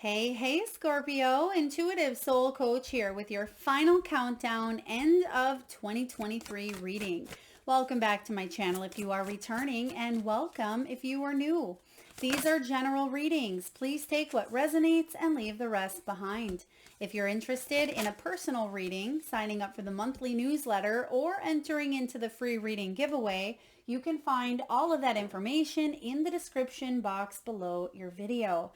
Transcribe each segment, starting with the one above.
Hey, Scorpio, intuitive soul coach here with your final countdown end of 2023 reading. Welcome back to my channel if you are returning, and welcome if you are new. These are general readings. Please take what resonates and leave the rest behind. If you're interested in a personal reading, signing up for the monthly newsletter, or entering into the free reading giveaway, you can find all of that information in the description box below your video.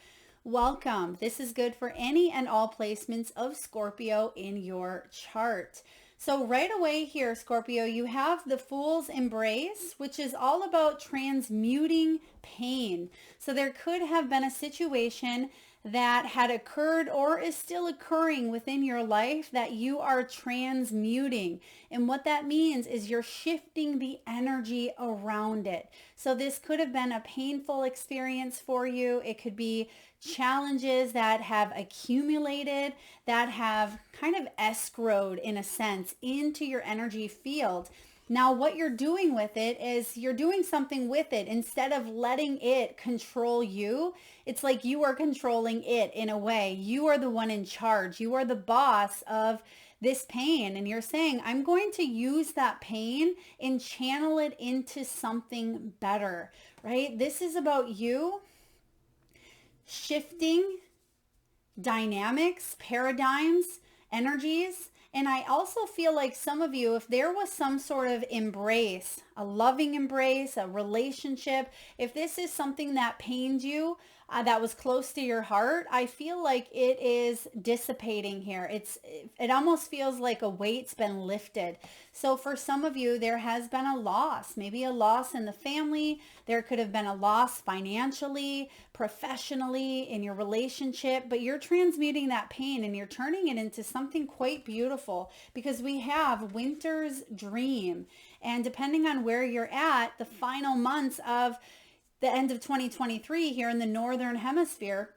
Welcome. This is good for any and all placements of Scorpio in your chart. So right away here, Scorpio, you have the Fool's Embrace, which is all about transmuting pain. So there could have been a situation that had occurred or is still occurring within your life that you are transmuting. And what that means is you're shifting the energy around it. So this could have been a painful experience for you. It could be challenges that have accumulated, that have kind of escrowed in a sense into your energy field. Now, what you're doing with it is you're doing something with it. Instead of letting it control you, it's like you are controlling it in a way. You are the one in charge. You are the boss of this pain. And you're saying, I'm going to use that pain and channel it into something better, right? This is about you shifting dynamics, paradigms, energies. And I also feel like some of you, if there was some sort of embrace, a loving embrace, a relationship, if this is something that pained you, that was close to your heart, I feel like it is dissipating here. It almost feels like a weight's been lifted. So for some of you, there has been a loss, maybe a loss in the family. There could have been a loss financially, professionally, in your relationship, but you're transmuting that pain and you're turning it into something quite beautiful, because we have Winter's Dream. And depending on where you're at, the final months of the end of 2023 here in the Northern Hemisphere,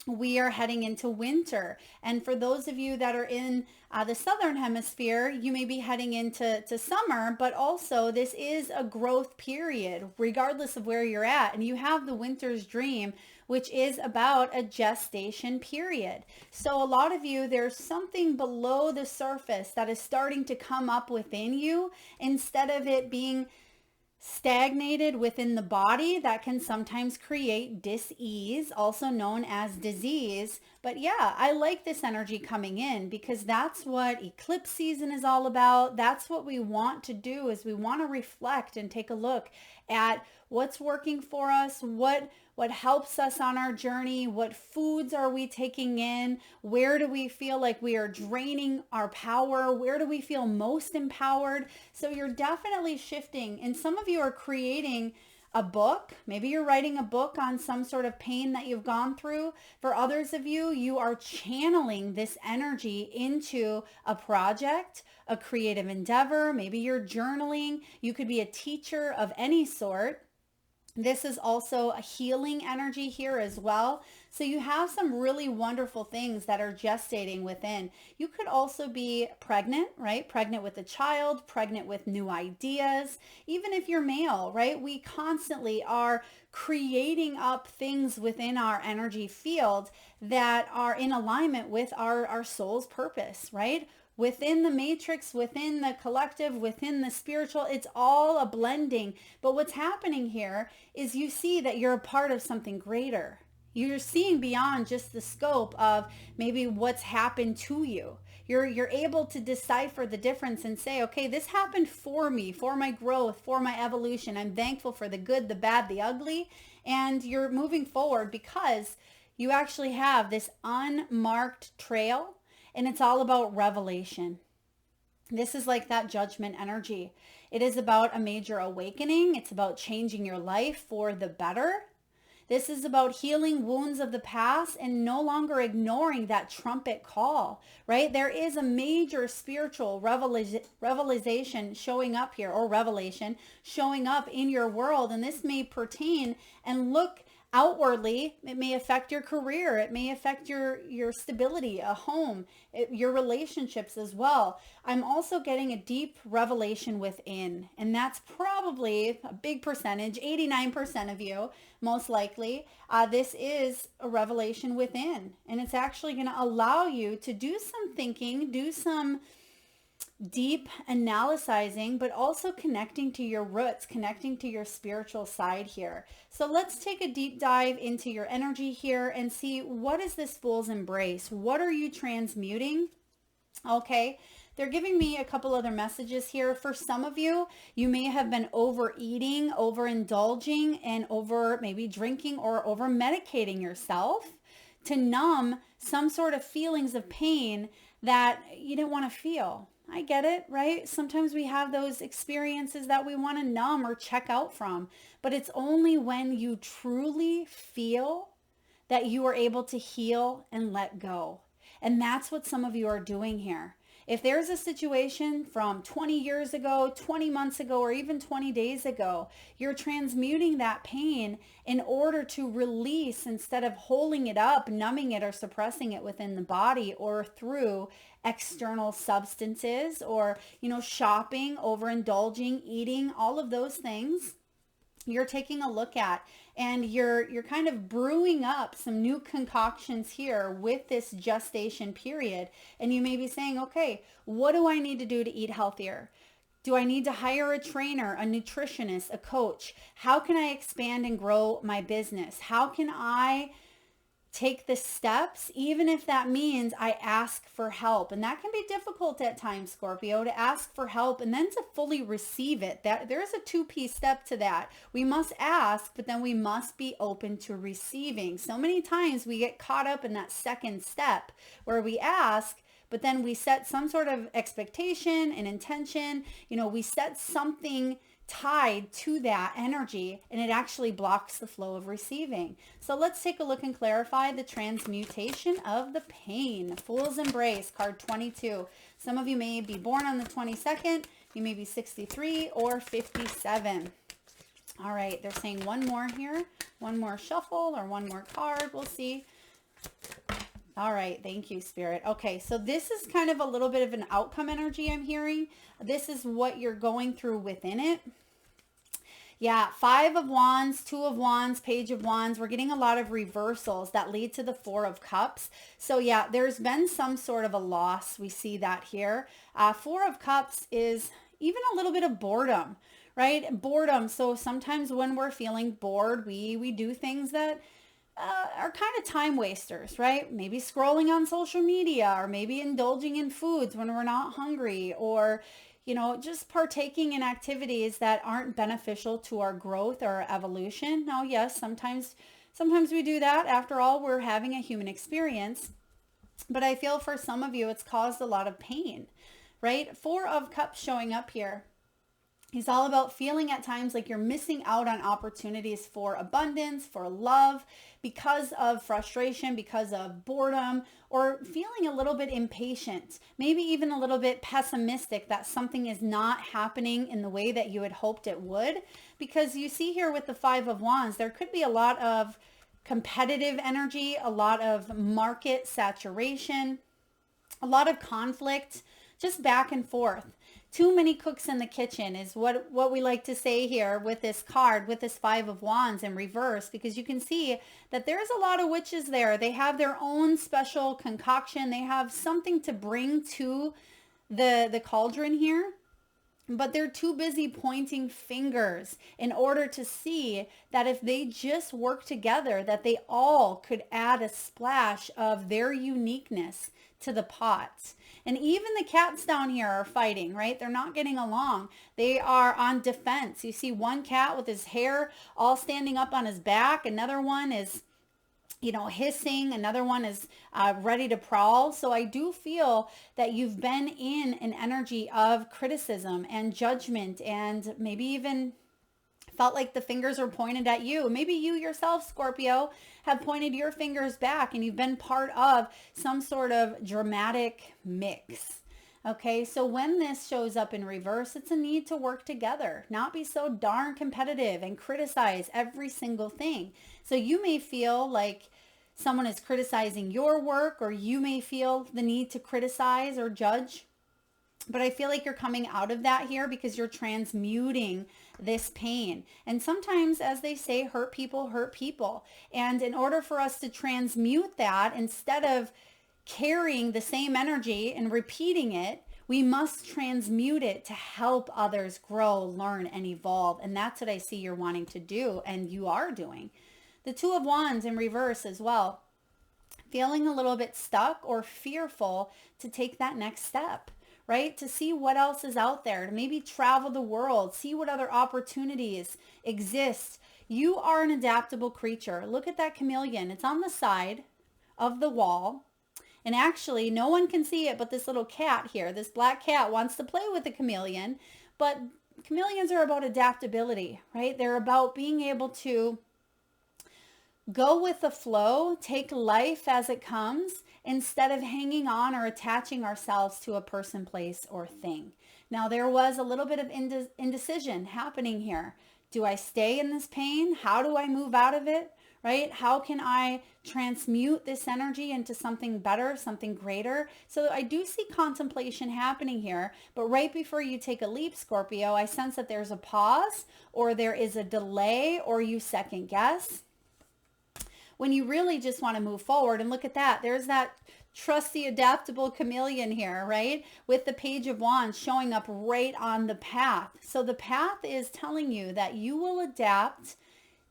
we are heading into winter. And for those of you that are in the Southern Hemisphere, you may be heading into summer, but also this is a growth period, regardless of where you're at. And you have the Winter's Dream, which is about a gestation period. So a lot of you, there's something below the surface that is starting to come up within you. Instead of it being stagnated within the body, that can sometimes create dis-ease, also known as disease. But yeah, I like this energy coming in, because that's what eclipse season is all about. That's what we want to do, is we want to reflect and take a look at what's working for us, what helps us on our journey, what foods are we taking in, where do we feel like we are draining our power, where do we feel most empowered. So you're definitely shifting, and some of you are creating a book. Maybe you're writing a book on some sort of pain that you've gone through. For others of you, you are channeling this energy into a project, a creative endeavor. Maybe you're journaling. You could be a teacher of any sort. This is also a healing energy here as well. So you have some really wonderful things that are gestating within. You could also be pregnant, right? Pregnant with a child, pregnant with new ideas. Even if you're male, right? We constantly are creating up things within our energy field that are in alignment with our soul's purpose, right? Within the matrix, within the collective, within the spiritual, it's all a blending. But what's happening here is you see that you're a part of something greater. You're seeing beyond just the scope of maybe what's happened to you. You're able to decipher the difference and say, okay, this happened for me, for my growth, for my evolution. I'm thankful for the good, the bad, the ugly. And you're moving forward because you actually have this unmarked trail. And it's all about revelation. This is like that judgment energy. It is about a major awakening. It's about changing your life for the better. This is about healing wounds of the past and no longer ignoring that trumpet call, right? There is a major spiritual revelation showing up here, or revelation showing up in your world. And this may pertain and look Outwardly, it may affect your career. It may affect your stability, a home, your relationships as well. I'm also getting a deep revelation within, and that's probably a big percentage, 89% of you, most likely. This is a revelation within, and it's actually going to allow you to do some thinking, do some deep analyzing, but also connecting to your roots, connecting to your spiritual side here. So let's take a deep dive into your energy here and see, what is this Fool's Embrace? What are you transmuting? Okay. They're giving me a couple other messages here. For some of you, you may have been overeating, overindulging, and over maybe drinking or over medicating yourself to numb some sort of feelings of pain that you didn't want to feel. I get it, right? Sometimes we have those experiences that we want to numb or check out from, but it's only when you truly feel that you are able to heal and let go. And that's what some of you are doing here. If there's a situation from 20 years ago, 20 months ago, or even 20 days ago, you're transmuting that pain in order to release instead of holding it up, numbing it, or suppressing it within the body or through external substances or, shopping, overindulging, eating, all of those things. You're taking a look at, and you're kind of brewing up some new concoctions here with this gestation period. And you may be saying, okay, what do I need to do to eat healthier? Do I need to hire a trainer, a nutritionist, a coach? How can I expand and grow my business? How can I take the steps, even if that means I ask for help? And that can be difficult at times, Scorpio, to ask for help and then to fully receive it. That there's a two-piece step to that. We must ask, but then we must be open to receiving. So many times we get caught up in that second step where we ask, but then we set some sort of expectation and intention. We set something tied to that energy, and it actually blocks the flow of receiving. So let's take a look and clarify the transmutation of the pain. Fool's Embrace, card 22. Some of you may be born on the 22nd. You may be 63 or 57. All right, they're saying one more here, one more shuffle or one more card. We'll see. All right. Thank you, Spirit. Okay. So this is kind of a little bit of an outcome energy I'm hearing. This is what you're going through within it. Yeah. 5 of Wands, 2 of Wands, Page of Wands. We're getting a lot of reversals that lead to the 4 of Cups. So yeah, there's been some sort of a loss. We see that here. 4 of Cups is even a little bit of boredom, right? Boredom. So sometimes when we're feeling bored, we do things that are kind of time wasters, right? Maybe scrolling on social media, or maybe indulging in foods when we're not hungry, or, just partaking in activities that aren't beneficial to our growth or our evolution. Now, yes, sometimes we do that. After all, we're having a human experience, but I feel for some of you, it's caused a lot of pain, right? 4 of Cups showing up here. He's all about feeling at times like you're missing out on opportunities for abundance, for love, because of frustration, because of boredom, or feeling a little bit impatient, maybe even a little bit pessimistic that something is not happening in the way that you had hoped it would. Because you see here with the 5 of Wands, there could be a lot of competitive energy, a lot of market saturation, a lot of conflict, just back and forth. Too many cooks in the kitchen is what we like to say here with this card, with this 5 of Wands in reverse, because you can see that there's a lot of witches there. They have their own special concoction. They have something to bring to the cauldron here, but they're too busy pointing fingers in order to see that if they just work together, that they all could add a splash of their uniqueness to the pot. And even the cats down here are fighting, right? They're not getting along. They are on defense. You see one cat with his hair all standing up on his back. Another one is, hissing. Another one is ready to prowl. So I do feel that you've been in an energy of criticism and judgment, and maybe even felt like the fingers were pointed at you. Maybe you yourself, Scorpio, have pointed your fingers back, and you've been part of some sort of dramatic mix. Okay, so when this shows up in reverse, it's a need to work together, not be so darn competitive and criticize every single thing. So you may feel like someone is criticizing your work, or you may feel the need to criticize or judge. But I feel like you're coming out of that here because you're transmuting this pain. And sometimes, as they say, hurt people hurt people. And in order for us to transmute that, instead of carrying the same energy and repeating it, we must transmute it to help others grow, learn, and evolve. And that's what I see you're wanting to do, and you are doing. The Two of Wands in reverse as well. Feeling a little bit stuck or fearful to take that next step, right? To see what else is out there, to maybe travel the world, see what other opportunities exist. You are an adaptable creature. Look at that chameleon. It's on the side of the wall. And actually, no one can see it but this little cat here. This black cat wants to play with the chameleon. But chameleons are about adaptability, right? They're about being able to go with the flow, take life as it comes, instead of hanging on or attaching ourselves to a person, place, or thing. Now, there was a little bit of indecision happening here. Do I stay in this pain? How do I move out of it? Right? How can I transmute this energy into something better, something greater? So I do see contemplation happening here, but right before you take a leap, Scorpio, I sense that there's a pause, or there is a delay, or you second guess, when you really just want to move forward. And look at that. There's that trusty, adaptable chameleon here, right? With the Page of Wands showing up right on the path. So the path is telling you that you will adapt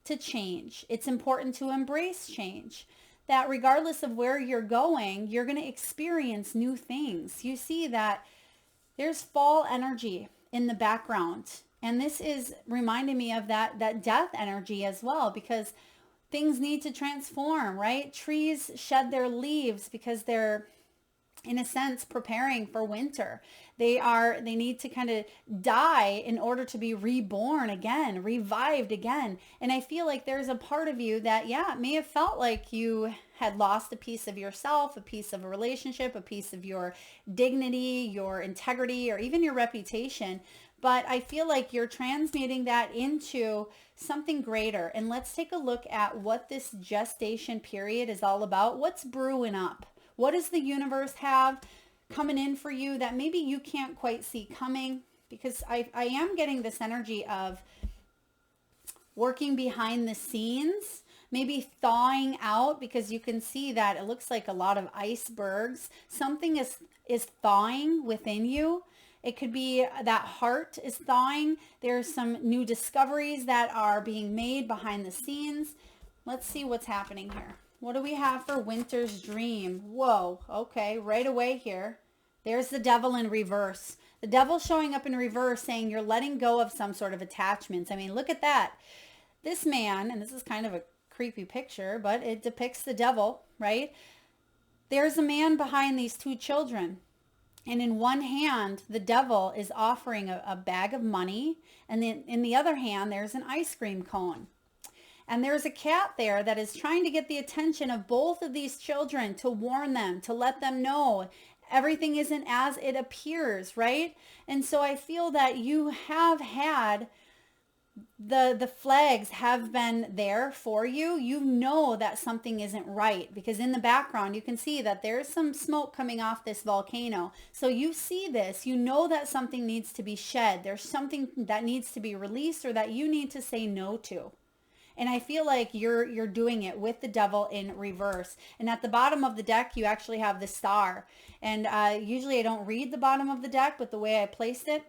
to change. It's important to embrace change. That regardless of where you're going, you're going to experience new things. You see that there's fall energy in the background. And this is reminding me of that death energy as well, because things need to transform, right? Trees shed their leaves because they're, in a sense, preparing for winter. They need to kind of die in order to be reborn again, revived again. And I feel like there's a part of you that, yeah, it may have felt like you had lost a piece of yourself, a piece of a relationship, a piece of your dignity, your integrity, or even your reputation. But I feel like you're transmuting that into something greater. And let's take a look at what this gestation period is all about. What's brewing up? What does the universe have coming in for you that maybe you can't quite see coming? Because I am getting this energy of working behind the scenes, maybe thawing out, because you can see that it looks like a lot of icebergs. Something is thawing within you. It could be that heart is thawing. There's some new discoveries that are being made behind the scenes. Let's see what's happening here. What do we have for Winter's Dream? Whoa, okay, right away here. There's the Devil in reverse. The Devil showing up in reverse saying you're letting go of some sort of attachments. I mean, look at that. This man, and this is kind of a creepy picture, but it depicts the devil, right? There's a man behind these two children. And in one hand, the devil is offering a bag of money. And then in the other hand, there's an ice cream cone. And there's a cat there that is trying to get the attention of both of these children, to warn them, to let them know everything isn't as it appears, right? And so I feel that you have had the flags have been there for you. You know that something isn't right, because in the background you can see that there's some smoke coming off this volcano. So you see this, you know that something needs to be shed. There's something that needs to be released, or that you need to say no to. And I feel like you're doing it with the Devil in reverse. And at the bottom of the deck, you actually have the Star. And usually I don't read the bottom of the deck, but the way I placed it,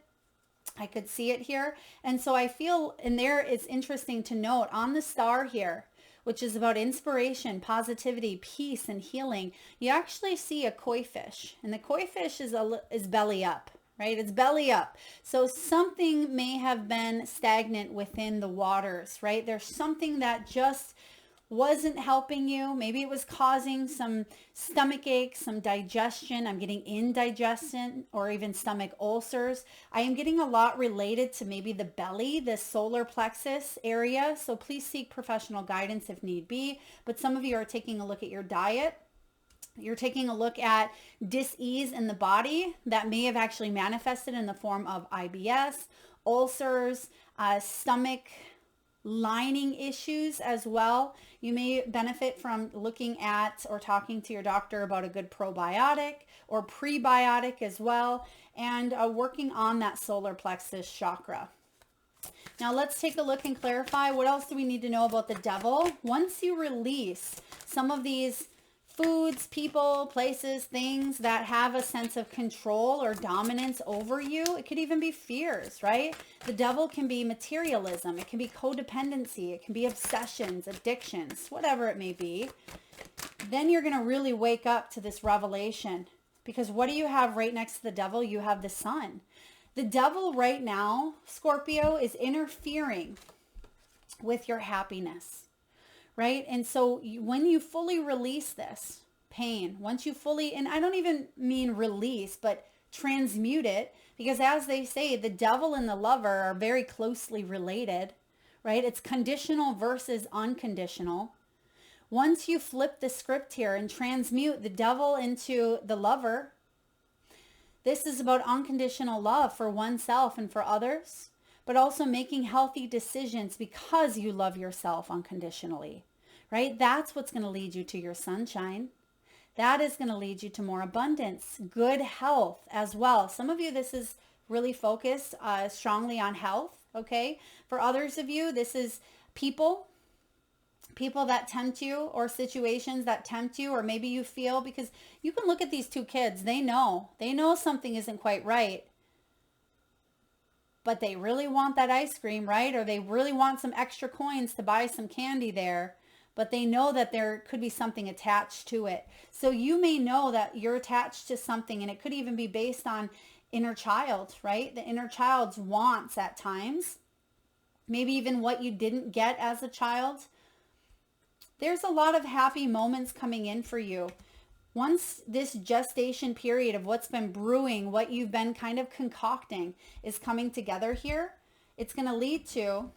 I could see it here. And so I feel, and there it's interesting to note on the Star here, which is about inspiration, positivity, peace, and healing, you actually see a koi fish. And the koi fish is belly up, right? It's belly up. So something may have been stagnant within the waters, right? There's something that just wasn't helping you. Maybe it was causing some stomach aches, some digestion. I'm getting indigestion, or even stomach ulcers. I am getting a lot related to maybe the belly, the solar plexus area. So please seek professional guidance if need be. But some of you are taking a look at your diet. You're taking a look at dis-ease in the body that may have actually manifested in the form of IBS, ulcers, stomach lining issues as well. You may benefit from looking at or talking to your doctor about a good probiotic or prebiotic as well, and working on that solar plexus chakra. Now let's take a look and clarify, what else do we need to know about the devil? Once you release some of these foods, people, places, things that have a sense of control or dominance over you, it could even be fears, right? The devil can be materialism. It can be codependency. It can be obsessions, addictions, whatever it may be. Then you're going to really wake up to this revelation, because what do you have right next to the devil? You have the sun. The devil right now, Scorpio, is interfering with your happiness. Right? And so when you fully release this pain, once you fully, and I don't even mean release, but transmute it, because as they say, the devil and the lover are very closely related, right? It's conditional versus unconditional. Once you flip the script here and transmute the devil into the lover, this is about unconditional love for oneself and for others, but also making healthy decisions because you love yourself unconditionally, right? That's what's going to lead you to your sunshine. That is going to lead you to more abundance, good health as well. Some of you, this is really focused strongly on health, okay? For others of you, this is people that tempt you, or situations that tempt you, or maybe you feel, because you can look at these two kids, they know something isn't quite right, but they really want that ice cream, right? Or they really want some extra coins to buy some candy there, but they know that there could be something attached to it. So you may know that you're attached to something, and it could even be based on inner child, right? The inner child's wants at times, maybe even what you didn't get as a child. There's a lot of happy moments coming in for you. Once this gestation period of what's been brewing, what you've been kind of concocting is coming together here, it's going to lead to,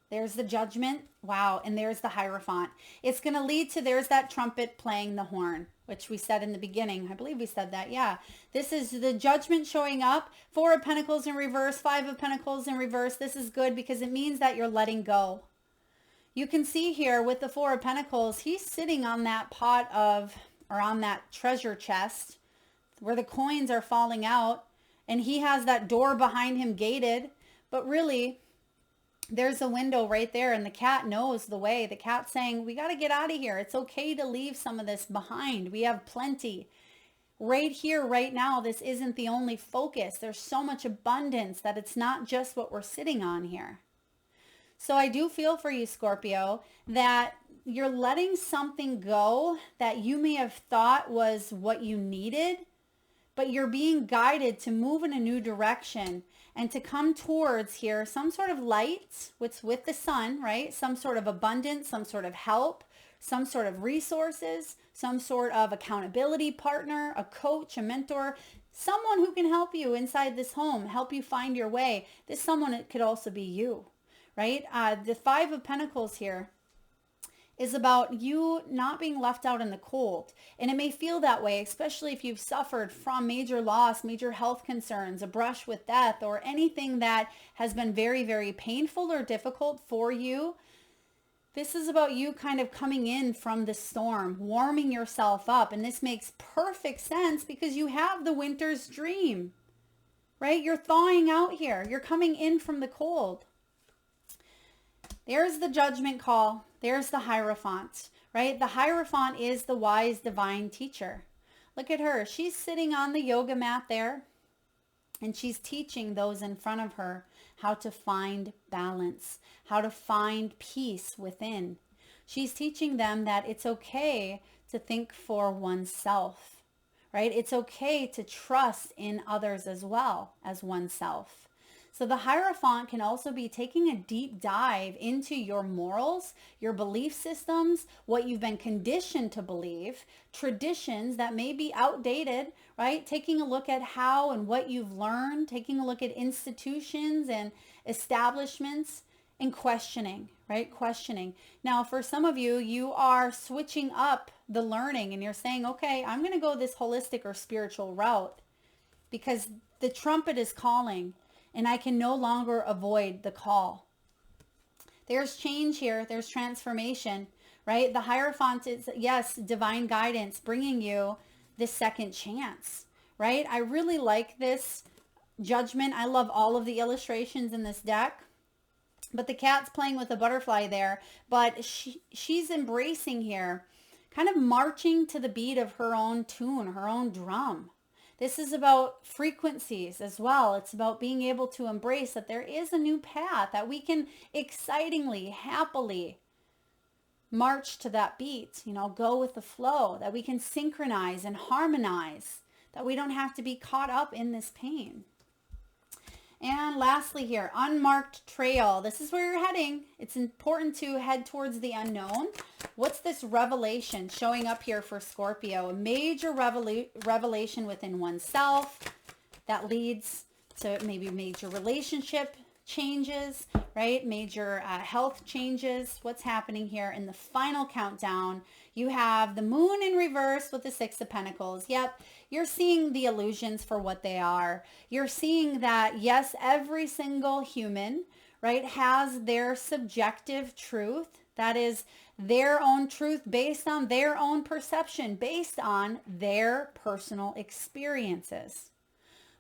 there's the Judgment, wow, and there's the Hierophant. It's going to lead to, there's that trumpet playing the horn, which we said in the beginning. I believe we said that, yeah. This is the Judgment showing up, 4 of Pentacles in reverse, 5 of Pentacles in reverse. This is good because it means that you're letting go. You can see here with the 4 of Pentacles, he's sitting on that pot of, or on that treasure chest where the coins are falling out, and he has that door behind him gated, but really there's a window right there, and the cat knows the way. The cat's saying, we got to get out of here. It's okay to leave some of this behind. We have plenty. Right here, right now, this isn't the only focus. There's so much abundance that it's not just what we're sitting on here. So I do feel for you, Scorpio, that you're letting something go that you may have thought was what you needed, but you're being guided to move in a new direction and to come towards here some sort of light, what's with the sun, right? Some sort of abundance, some sort of help, some sort of resources, some sort of accountability partner, a coach, a mentor, someone who can help you inside this home, help you find your way. This someone, it could also be you, right? The 5 of Pentacles here is about you not being left out in the cold. And it may feel that way, especially if you've suffered from major loss, major health concerns, a brush with death, or anything that has been very, very painful or difficult for you. This is about you kind of coming in from the storm, warming yourself up. And this makes perfect sense because you have the winter's dream, right? You're thawing out here. You're coming in from the cold. There's the Judgment call. There's the Hierophant, right? The Hierophant is the wise divine teacher. Look at her. She's sitting on the yoga mat there, and she's teaching those in front of her how to find balance, how to find peace within. She's teaching them that it's okay to think for oneself, right? It's okay to trust in others as well as oneself. So the Hierophant can also be taking a deep dive into your morals, your belief systems, what you've been conditioned to believe, traditions that may be outdated, right? Taking a look at how and what you've learned, taking a look at institutions and establishments and questioning, right? Questioning. Now, for some of you, you are switching up the learning and you're saying, okay, I'm going to go this holistic or spiritual route because the trumpet is calling and I can no longer avoid the call. There's change here. There's transformation, right? The Hierophant is, yes, divine guidance, bringing you this second chance, right? I really like this Judgment. I love all of the illustrations in this deck. But the cat's playing with a butterfly there. But she's embracing here, kind of marching to the beat of her own tune, her own drum. This is about frequencies as well. It's about being able to embrace that there is a new path, that we can excitingly, happily march to that beat, go with the flow, that we can synchronize and harmonize, that we don't have to be caught up in this pain. And lastly here, unmarked trail. This is where you're heading. It's important to head towards the unknown. What's this revelation showing up here for Scorpio? A major revelation within oneself that leads to maybe major relationship changes, right? Major health changes. What's happening here in the final countdown? You have the moon in reverse with the Six of Pentacles. Yep. You're seeing the illusions for what they are. You're seeing that, yes, every single human, right, has their subjective truth. That is their own truth based on their own perception, based on their personal experiences.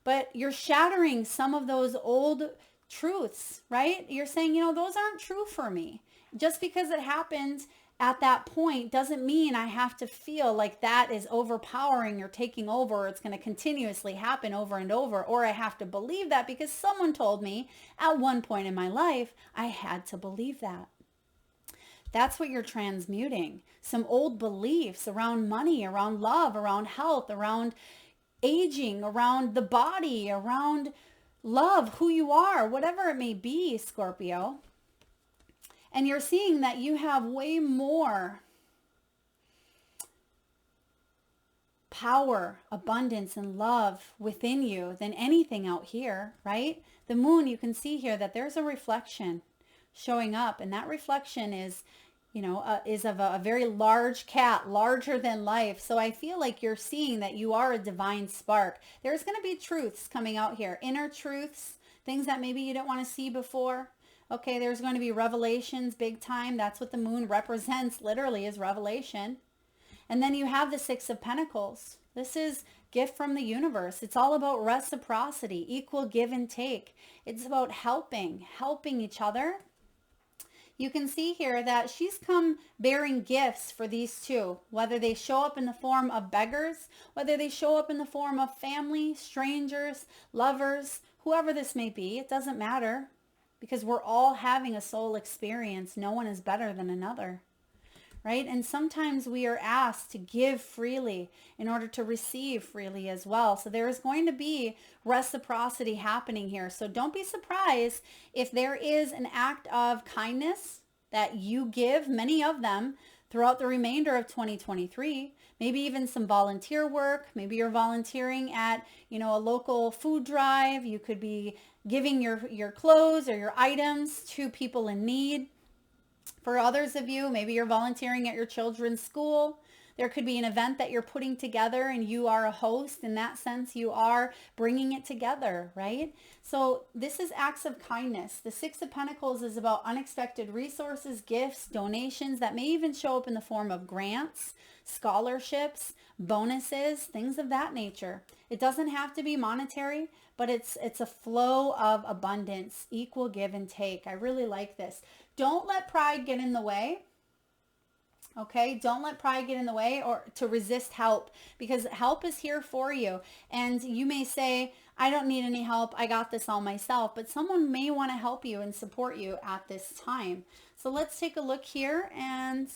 But you're shattering some of those old truths, right? You're saying, those aren't true for me. Just because it happened at that point doesn't mean I have to feel like that is overpowering or taking over, or it's going to continuously happen over and over, or I have to believe that because someone told me at one point in my life I had to believe that. That's what you're transmuting. Some old beliefs around money, around love, around health, around aging, around the body, around love, who you are, whatever it may be, Scorpio. And you're seeing that you have way more power, abundance, and love within you than anything out here, right? The moon, you can see here that there's a reflection showing up. And that reflection is, is of a very large cat, larger than life. So I feel like you're seeing that you are a divine spark. There's going to be truths coming out here, inner truths, things that maybe you didn't want to see before. Okay, there's going to be revelations big time. That's what the moon represents, literally, is revelation. And then you have the Six of Pentacles. This is gift from the universe. It's all about reciprocity, equal give and take. It's about helping each other. You can see here that she's come bearing gifts for these two, whether they show up in the form of beggars, whether they show up in the form of family, strangers, lovers, whoever this may be. It doesn't matter. Because we're all having a soul experience. No one is better than another, right? And sometimes we are asked to give freely in order to receive freely as well. So there is going to be reciprocity happening here. So don't be surprised if there is an act of kindness that you give, many of them, throughout the remainder of 2023. Maybe even some volunteer work. Maybe you're volunteering at, a local food drive. You could be giving your clothes or your items to people in need. For others of you, maybe you're volunteering at your children's school. There could be an event that you're putting together and you are a host. In that sense, you are bringing it together, right? So this is acts of kindness. The Six of Pentacles is about unexpected resources, gifts, donations that may even show up in the form of grants, scholarships, bonuses, things of that nature. It doesn't have to be monetary, but it's a flow of abundance, equal give and take. I really like this. Don't let pride get in the way. Okay, don't let pride get in the way or to resist help, because help is here for you. And you may say, I don't need any help. I got this all myself. But someone may want to help you and support you at this time. So let's take a look here and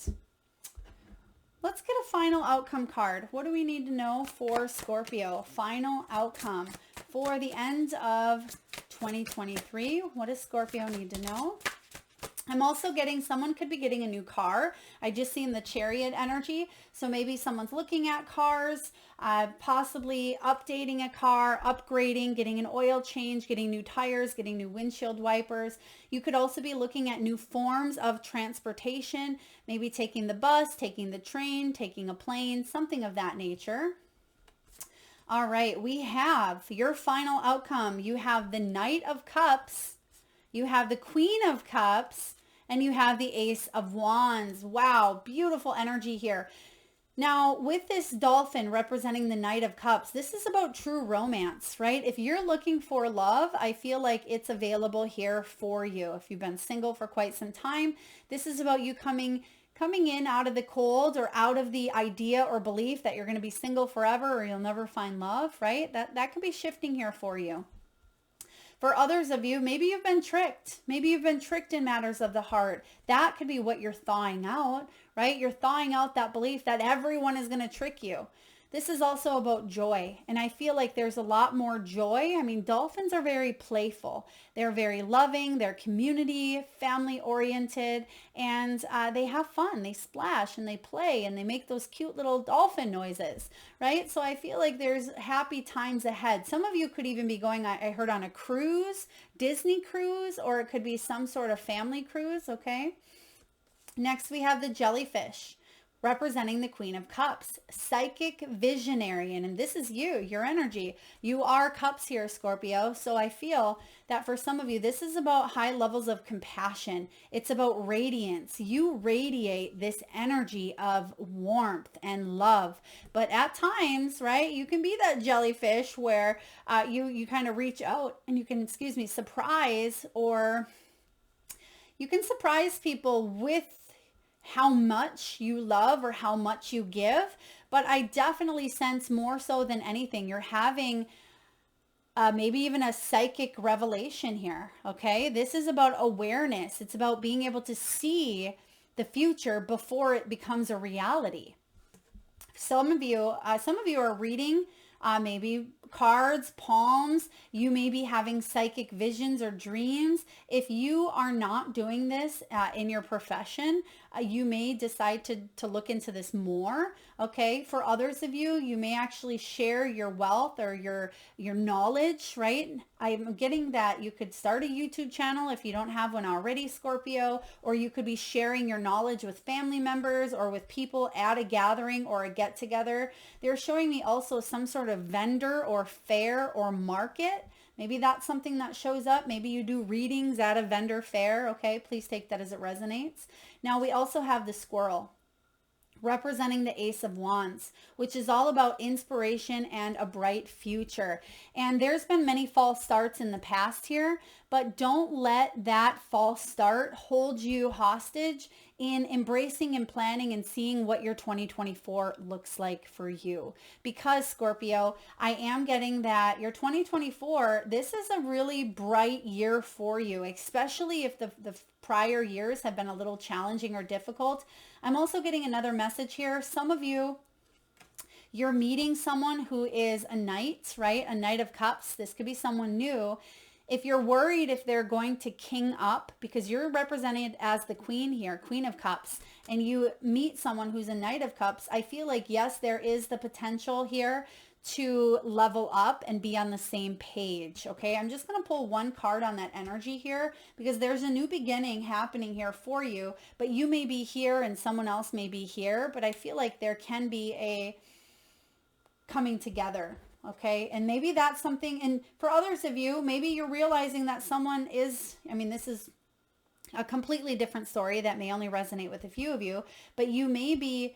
let's get a final outcome card. What do we need to know for Scorpio? Final outcome for the end of 2023. What does Scorpio need to know? I'm also getting someone could be getting a new car. I just seen the chariot energy. So maybe someone's looking at cars, possibly updating a car, upgrading, getting an oil change, getting new tires, getting new windshield wipers. You could also be looking at new forms of transportation, maybe taking the bus, taking the train, taking a plane, something of that nature. All right, we have your final outcome. You have the Knight of Cups, you have the Queen of Cups, and you have the Ace of Wands. Wow, beautiful energy here. Now, with this dolphin representing the Knight of Cups, this is about true romance, right? If you're looking for love, I feel like it's available here for you. If you've been single for quite some time, this is about you coming in out of the cold, or out of the idea or belief that you're going to be single forever or you'll never find love, right? That could be shifting here for you. For others of you, maybe you've been tricked. Maybe you've been tricked in matters of the heart. That could be what you're thawing out, right? You're thawing out that belief that everyone is going to trick you. This is also about joy. And I feel like there's a lot more joy. I mean, dolphins are very playful. They're very loving. They're community, family oriented, and they have fun. They splash and they play and they make those cute little dolphin noises, right? So I feel like there's happy times ahead. Some of you could even be going, I heard, on a cruise, Disney cruise, or it could be some sort of family cruise, okay? Next, we have the jellyfish, representing the Queen of Cups, psychic visionary. And this is you, your energy. You are cups here, Scorpio. So I feel that for some of you, this is about high levels of compassion. It's about radiance. You radiate this energy of warmth and love. But at times, right, you can be that jellyfish where you kind of reach out and you can, surprise, or you can surprise people with how much you love or how much you give. But I definitely sense, more so than anything, you're having maybe even a psychic revelation here. Okay. This is about awareness. It's about being able to see the future before it becomes a reality. Some of you are reading maybe cards, palms. You may be having psychic visions or dreams. If you are not doing this in your profession, you may decide to look into this more. Okay. For others of you, you may actually share your wealth or your knowledge, right? I'm getting that you could start a YouTube channel if you don't have one already, Scorpio, or you could be sharing your knowledge with family members or with people at a gathering or a get together. They're showing me also some sort of vendor or fair or market. Maybe that's something that shows up. Maybe you do readings at a vendor fair. Okay, please take that as it resonates. Now we also have the squirrel, representing the Ace of Wands, which is all about inspiration and a bright future. And there's been many false starts in the past here, but don't let that false start hold you hostage in embracing and planning and seeing what your 2024 looks like for you. Because Scorpio, I am getting that your 2024, this is a really bright year for you, especially if the prior years have been a little challenging or difficult. I'm also getting another message here. Some of you, you're meeting someone who is a knight, right? A Knight of Cups. This could be someone new. If you're worried if they're going to king up, because you're represented as the queen here, Queen of Cups, and you meet someone who's a Knight of Cups, I feel like, yes, there is the potential here to level up and be on the same page. Okay, I'm just going to pull one card on that energy here, because there's a new beginning happening here for you, but you may be here and someone else may be here, but I feel like there can be a coming together. Okay, and maybe that's something, and for others of you, maybe you're realizing that someone is, this is a completely different story that may only resonate with a few of you, but you may be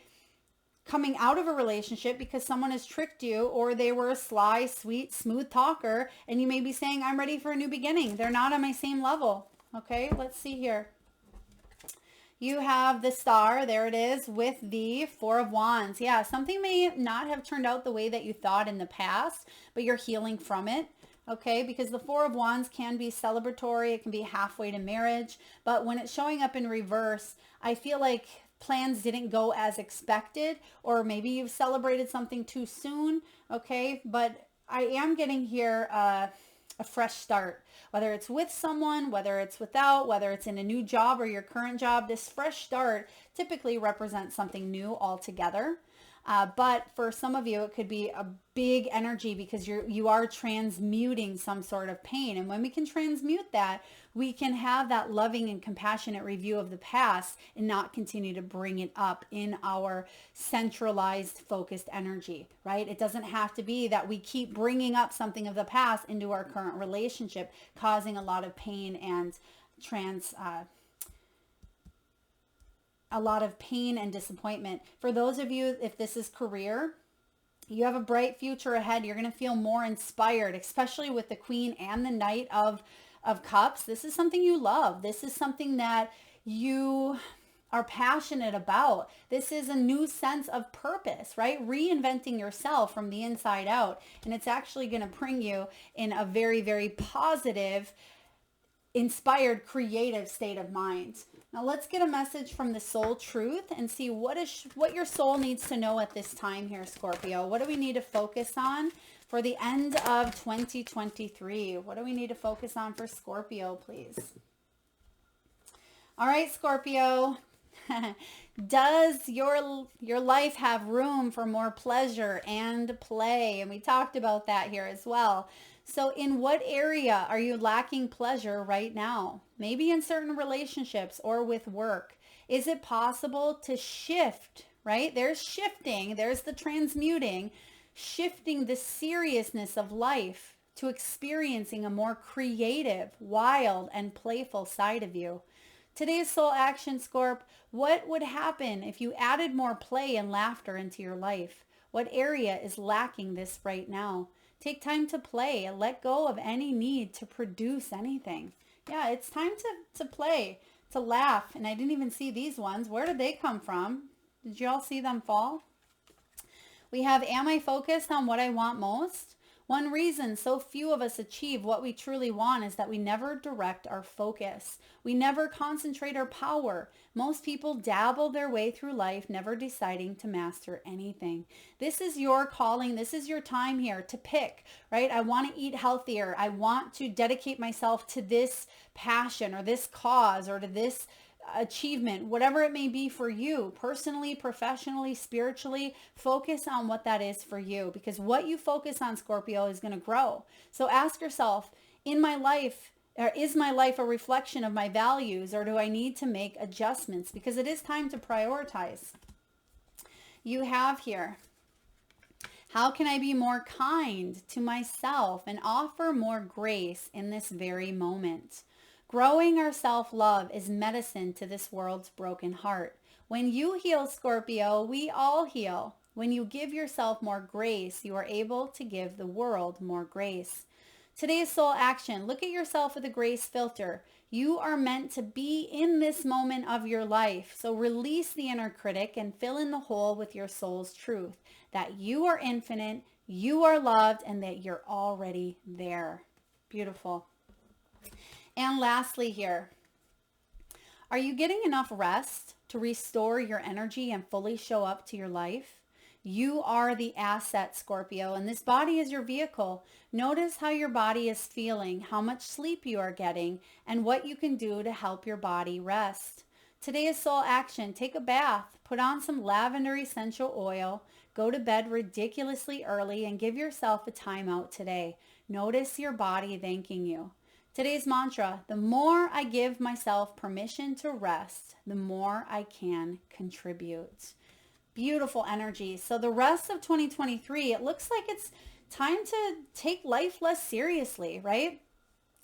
coming out of a relationship because someone has tricked you, or they were a sly, sweet, smooth talker, and you may be saying, I'm ready for a new beginning. They're not on my same level. Okay, let's see here. You have the Star, there it is, with the Four of Wands. Yeah, something may not have turned out the way that you thought in the past, but you're healing from it. Okay, because the Four of Wands can be celebratory. It can be halfway to marriage. But when it's showing up in reverse, I feel like plans didn't go as expected, or maybe you've celebrated something too soon. Okay, but I am getting here a fresh start, whether it's with someone, whether it's without, whether it's in a new job or your current job. This fresh start typically represents something new altogether. But for some of you, it could be a big energy because you are transmuting some sort of pain. And when we can transmute that, we can have that loving and compassionate review of the past and not continue to bring it up in our centralized, focused energy, right? It doesn't have to be that we keep bringing up something of the past into our current relationship, causing a lot of pain and a lot of pain and disappointment. For those of you, if this is career, you have a bright future ahead. You're going to feel more inspired, especially with the Queen and the Knight of Cups. This is something you love. This is something that you are passionate about. This is a new sense of purpose, right? Reinventing yourself from the inside out. And it's actually going to bring you in a very, very positive, inspired, creative state of mind. Now let's get a message from the soul truth and see what your soul needs to know at this time here, Scorpio. What do we need to focus on for the end of 2023? What do we need to focus on for Scorpio, please? All right, Scorpio. Does your life have room for more pleasure and play? And we talked about that here as well. So in what area are you lacking pleasure right now? Maybe in certain relationships or with work. Is it possible to shift, right? There's shifting, there's the transmuting, shifting the seriousness of life to experiencing a more creative, wild, and playful side of you. Today's soul action, Scorp, what would happen if you added more play and laughter into your life? What area is lacking this right now? Take time to play and let go of any need to produce anything. Yeah, it's time to play, to laugh. And I didn't even see these ones. Where did they come from? Did you all see them fall? We have, am I focused on what I want most? One reason so few of us achieve what we truly want is that we never direct our focus. We never concentrate our power. Most people dabble their way through life, never deciding to master anything. This is your calling. This is your time here to pick, right? I want to eat healthier. I want to dedicate myself to this passion or this cause or to this achievement, whatever it may be for you, personally, professionally, spiritually. Focus on what that is for you, because what you focus on, Scorpio, is going to grow. So ask yourself, in my life, or is my life a reflection of my values, or do I need to make adjustments? Because it is time to prioritize. You have here, how can I be more kind to myself and offer more grace in this very moment? Growing our self-love is medicine to this world's broken heart. When you heal, Scorpio, we all heal. When you give yourself more grace, you are able to give the world more grace. Today's soul action. Look at yourself with a grace filter. You are meant to be in this moment of your life. So release the inner critic and fill in the hole with your soul's truth. That you are infinite, you are loved, and that you're already there. Beautiful. And lastly here, are you getting enough rest to restore your energy and fully show up to your life? You are the asset, Scorpio, and this body is your vehicle. Notice how your body is feeling, how much sleep you are getting, and what you can do to help your body rest. Today is soul action. Take a bath, put on some lavender essential oil, go to bed ridiculously early, and give yourself a timeout today. Notice your body thanking you. Today's mantra, the more I give myself permission to rest, the more I can contribute. Beautiful energy. So the rest of 2023, it looks like it's time to take life less seriously, right?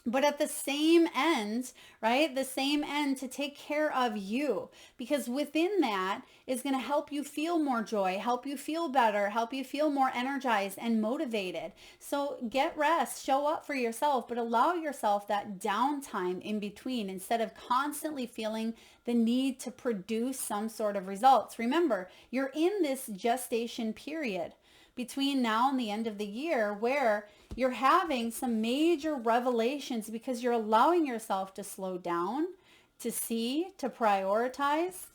But at the same end, right? The same end to take care of you, because within that is going to help you feel more joy, help you feel better, help you feel more energized and motivated. So get rest, show up for yourself, but allow yourself that downtime in between instead of constantly feeling the need to produce some sort of results. Remember, you're in this gestation period between now and the end of the year where you're having some major revelations because you're allowing yourself to slow down, to see, to prioritize,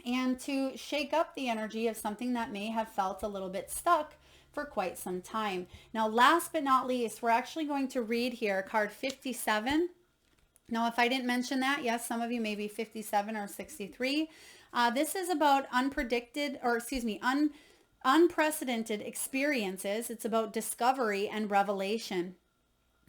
and to shake up the energy of something that may have felt a little bit stuck for quite some time. Now, last but not least, we're actually going to read here card 57. Now, if I didn't mention that, yes, some of you may be 57 or 63. This is about unprecedented experiences. It's about discovery and revelation.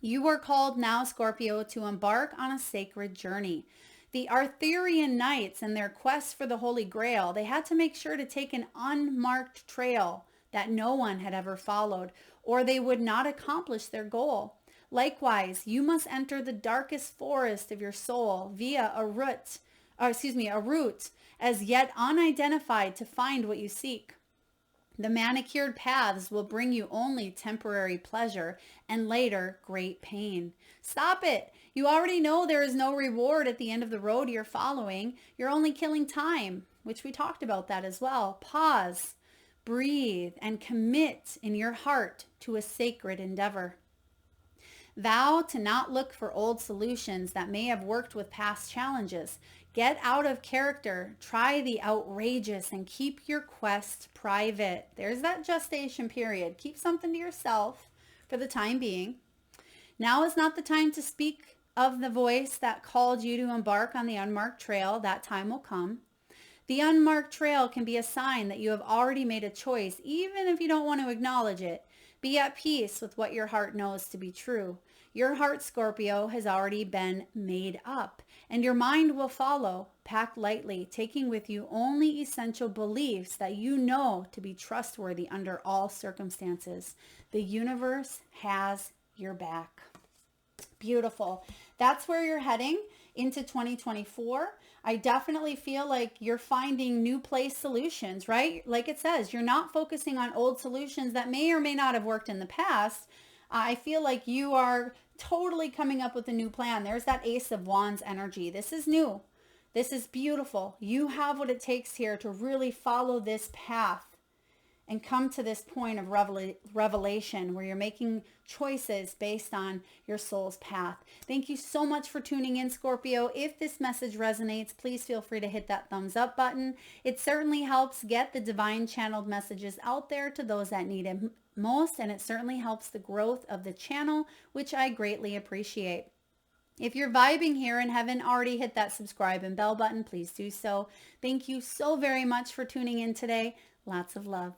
You are called now, Scorpio, to embark on a sacred journey. The Arthurian knights and their quest for the Holy Grail, they had to make sure to take an unmarked trail that no one had ever followed, or they would not accomplish their goal. Likewise, you must enter the darkest forest of your soul via a route as yet unidentified to find what you seek. The manicured paths will bring you only temporary pleasure and later great pain. Stop it. You already know there is no reward at the end of the road you're following. You're only killing time, which we talked about that as well. Pause, breathe, and commit in your heart to a sacred endeavor. Vow to not look for old solutions that may have worked with past challenges. Get out of character, try the outrageous, and keep your quest private. There's that gestation period. Keep something to yourself for the time being. Now is not the time to speak of the voice that called you to embark on the unmarked trail. That time will come. The unmarked trail can be a sign that you have already made a choice, even if you don't want to acknowledge it. Be at peace with what your heart knows to be true. Your heart, Scorpio, has already been made up, and your mind will follow. Pack lightly, taking with you only essential beliefs that you know to be trustworthy under all circumstances. The universe has your back. Beautiful. That's where you're heading into 2024. I definitely feel like you're finding new place solutions, right? Like it says, you're not focusing on old solutions that may or may not have worked in the past. I feel like you are totally coming up with a new plan. There's that Ace of Wands energy. This is new. This is beautiful. You have what it takes here to really follow this path and come to this point of revelation where you're making choices based on your soul's path. Thank you so much for tuning in, Scorpio. If this message resonates, please feel free to hit that thumbs up button. It certainly helps get the divine channeled messages out there to those that need it most, and it certainly helps the growth of the channel, which I greatly appreciate. If you're vibing here and haven't already hit that subscribe and bell button, please do so. Thank you so very much for tuning in today. Lots of love.